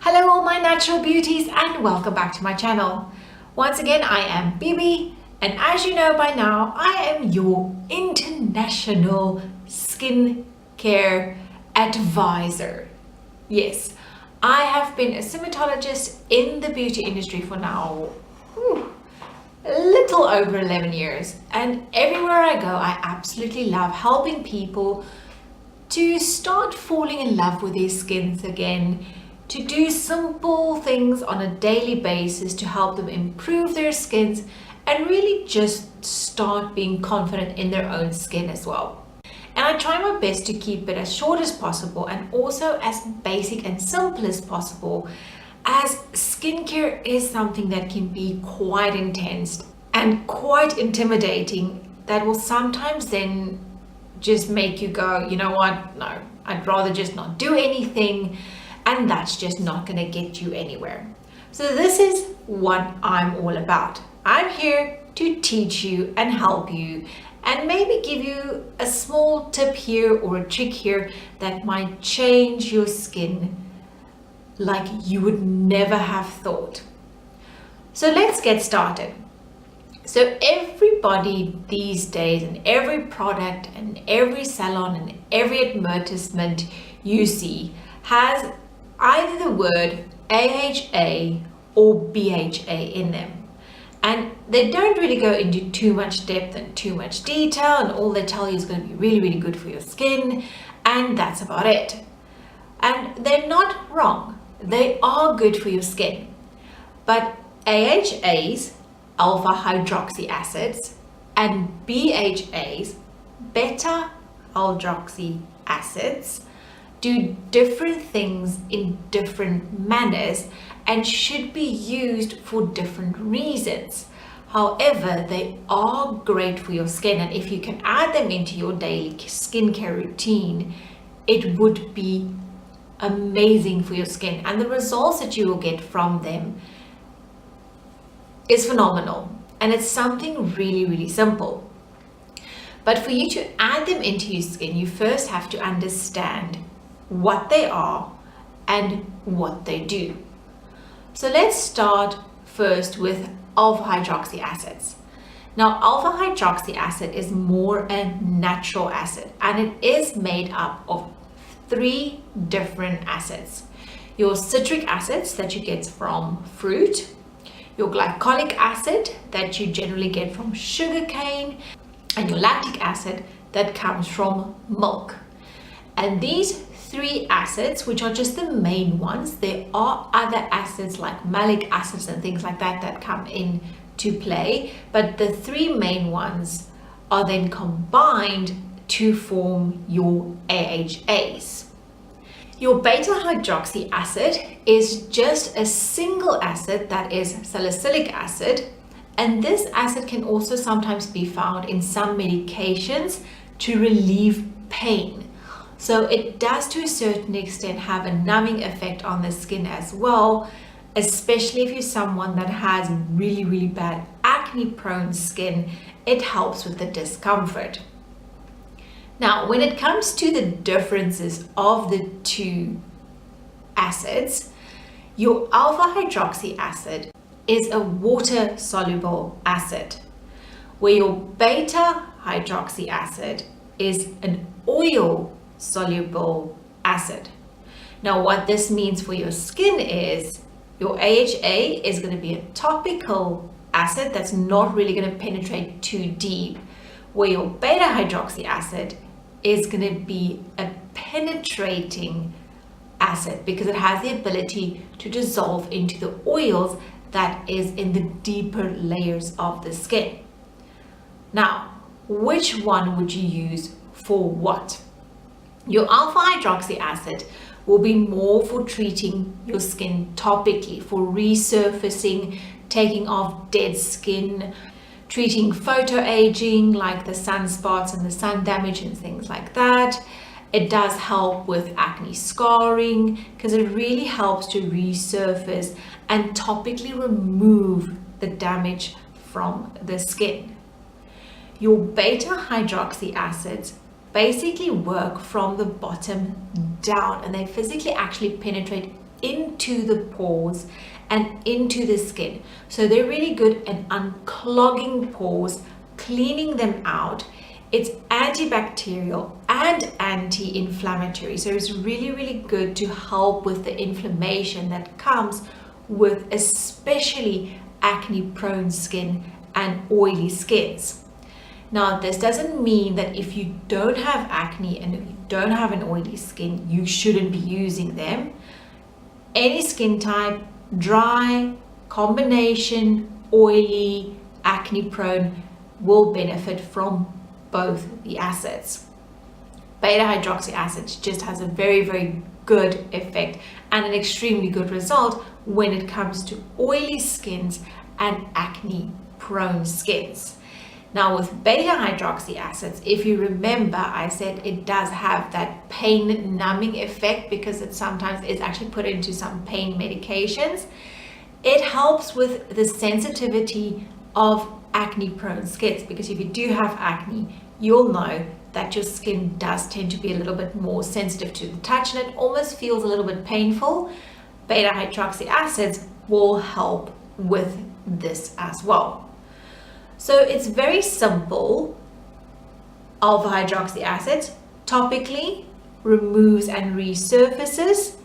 Hello all my natural beauties and welcome back to my channel. Once again, I am Bibi, and as you know by now, I am your international skincare advisor. Yes, I have been a dermatologist in the beauty industry for now a little over 11 years, and everywhere I go I absolutely love helping people to start falling in love with their skins again, to do simple things on a daily basis to help them improve their skins and really just start being confident in their own skin as well. And I try my best to keep it as short as possible and also as basic and simple as possible, as skincare is something that can be quite intense and quite intimidating, that will sometimes then just make you go, you know what, no, I'd rather just not do anything, and that's just not going to get you anywhere. So this is what I'm all about. I'm here to teach you and help you and maybe give you a small tip here or a trick here that might change your skin like you would never have thought. So let's get started. So everybody these days, and every product and every salon and every advertisement you see has either the word AHA or BHA in them. And they don't really go into too much depth and too much detail, and all they tell you is going to be really, really good for your skin, and that's about it. And they're not wrong. They are good for your skin. But AHAs, alpha hydroxy acids, and BHAs, beta hydroxy acids, do different things in different manners and should be used for different reasons. However, they are great for your skin, and if you can add them into your daily skincare routine, it would be amazing for your skin, and the results that you will get from them is phenomenal. And it's something really, really simple. But for you to add them into your skin, you first have to understand what they are and what they do. So let's start first with alpha hydroxy acids. Now, alpha hydroxy acid is more a natural acid, and it is made up of 3 different acids. Your citric acids that you get from fruit, your glycolic acid that you generally get from sugarcane, and your lactic acid that comes from milk. And these 3 acids, which are just the main ones, there are other acids like malic acids and things like that that come in to play, but the 3 main ones are then combined to form your AHAs. Your beta hydroxy acid is just a single acid that is salicylic acid, and this acid can also sometimes be found in some medications to relieve pain. So it does to a certain extent have a numbing effect on the skin as well, especially if you're someone that has really, really bad acne prone skin. It helps with the discomfort. Now, when it comes to the differences of the 2 acids, your alpha hydroxy acid is a water soluble acid, where your beta hydroxy acid is an oil soluble acid. Now, what this means for your skin is your AHA is going to be a topical acid that's not really going to penetrate too deep, where your beta hydroxy acid is going to be a penetrating acid because it has the ability to dissolve into the oils that is in the deeper layers of the skin. Now, which one would you use for what? Your alpha hydroxy acid will be more for treating your skin topically, for resurfacing, taking off dead skin, treating photoaging like the sunspots and the sun damage and things like that. It does help with acne scarring because it really helps to resurface and topically remove the damage from the skin. Your beta hydroxy acids basically work from the bottom down, and they physically actually penetrate into the pores and into the skin. So they're really good at unclogging pores, cleaning them out. It's antibacterial and anti-inflammatory. So it's really, really good to help with the inflammation that comes with especially acne-prone skin and oily skins. Now, this doesn't mean that if you don't have acne and if you don't have an oily skin, you shouldn't be using them. Any skin type, dry, combination, oily, acne-prone, will benefit from both the acids. Beta hydroxy acid just has a very, very good effect and an extremely good result when it comes to oily skins and acne prone skins. Now with beta hydroxy acids, if you remember, I said it does have that pain numbing effect because it sometimes is actually put into some pain medications. It helps with the sensitivity of acne prone skins, because if you do have acne, you'll know that your skin does tend to be a little bit more sensitive to the touch and it almost feels a little bit painful. Beta hydroxy acids will help with this as well. So it's very simple. Alpha hydroxy acid topically removes and resurfaces.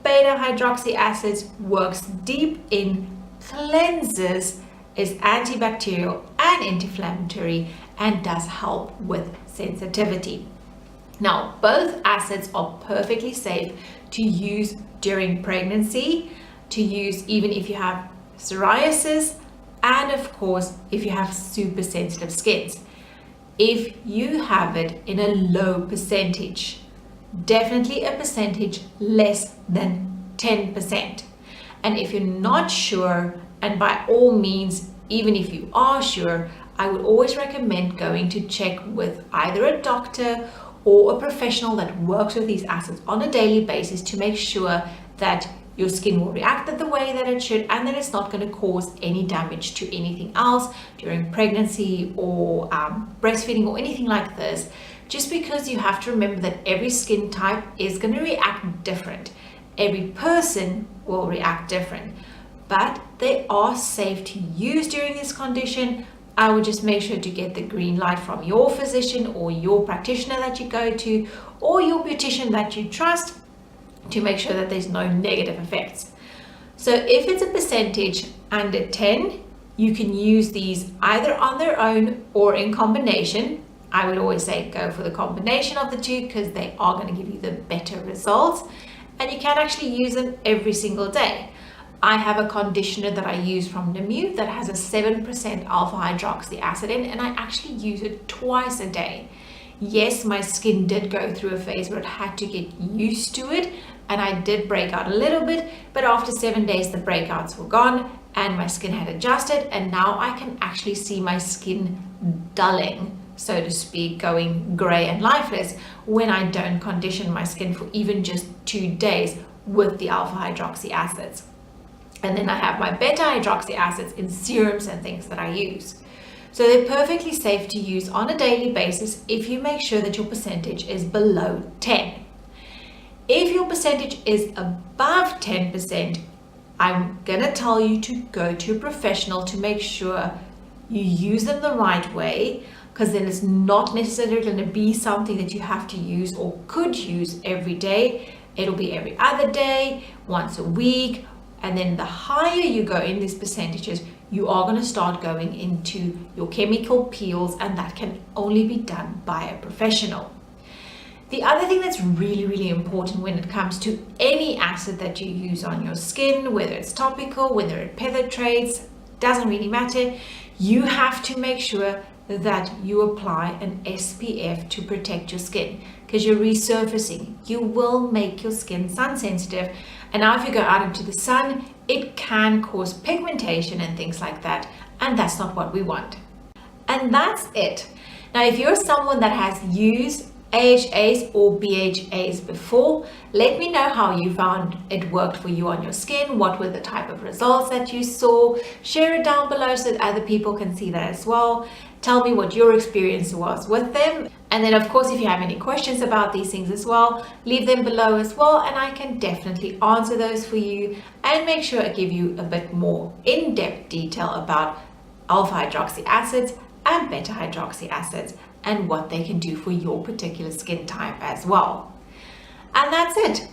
Beta hydroxy acid works deep in, cleanses, is antibacterial and anti-inflammatory, and does help with sensitivity. Now, both acids are perfectly safe to use during pregnancy, to use even if you have psoriasis, and of course, if you have super sensitive skins. If you have it in a low percentage, definitely a percentage less than 10%. And if you're not sure, and by all means, even if you are sure, I would always recommend going to check with either a doctor or a professional that works with these acids on a daily basis to make sure that your skin will react the way that it should and that it's not going to cause any damage to anything else during pregnancy or breastfeeding or anything like this. Just because you have to remember that every skin type is going to react different. Every person will react different, but they are safe to use during this condition. I would just make sure to get the green light from your physician or your practitioner that you go to or your beautician that you trust to make sure that there's no negative effects. So if it's a percentage under 10, you can use these either on their own or in combination. I would always say go for the combination of the two because they are going to give you the better results, and you can actually use them every single day. I have a conditioner that I use from Nemu that has a 7% alpha hydroxy acid in, and I actually use it twice a day. Yes, my skin did go through a phase where it had to get used to it, and I did break out a little bit, but after 7 days the breakouts were gone and my skin had adjusted, and now I can actually see my skin dulling, so to speak, going gray and lifeless when I don't condition my skin for even just 2 days with the alpha hydroxy acids. And then I have my beta hydroxy acids in serums and things that I use. So they're perfectly safe to use on a daily basis if you make sure that your percentage is below 10. If your percentage is above 10%, I'm gonna tell you to go to a professional to make sure you use them the right way, because then it's not necessarily going to be something that you have to use or could use every day. It'll be every other day, once a week, and then the higher you go in these percentages, you are going to start going into your chemical peels, and that can only be done by a professional. The other thing that's really, really important when it comes to any acid that you use on your skin, whether it's topical, whether it penetrates, doesn't really matter, you have to make sure that you apply an SPF to protect your skin, because you're resurfacing. You will make your skin sun sensitive, and now if you go out into the sun, it can cause pigmentation and things like that, and that's not what we want. And that's it. Now, if you're someone that has used AHAs or BHAs before, let me know how you found it worked for you on your skin. What were the type of results that you saw? Share it down below so that other people can see that as well. Tell me what your experience was with them. And then of course, if you have any questions about these things as well, leave them below as well, and I can definitely answer those for you and make sure I give you a bit more in-depth detail about alpha hydroxy acids and beta hydroxy acids and what they can do for your particular skin type as well. And that's it.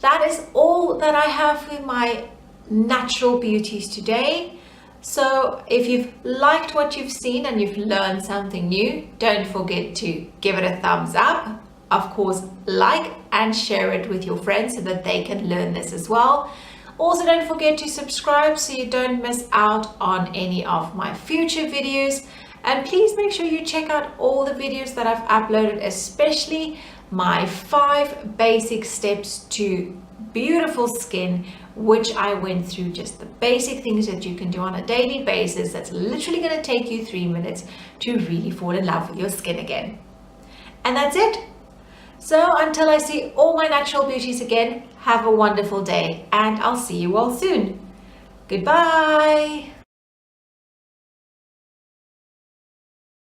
That is all that I have for my natural beauties today. So if you've liked what you've seen and you've learned something new, don't forget to give it a thumbs up. Of course, like and share it with your friends so that they can learn this as well. Also, don't forget to subscribe so you don't miss out on any of my future videos. And please make sure you check out all the videos that I've uploaded, especially my 5 basic steps to beautiful skin, which I went through just the basic things that you can do on a daily basis. That's literally going to take you 3 minutes to really fall in love with your skin again. And that's it. So until I see all my natural beauties again, have a wonderful day, and I'll see you all soon. Goodbye.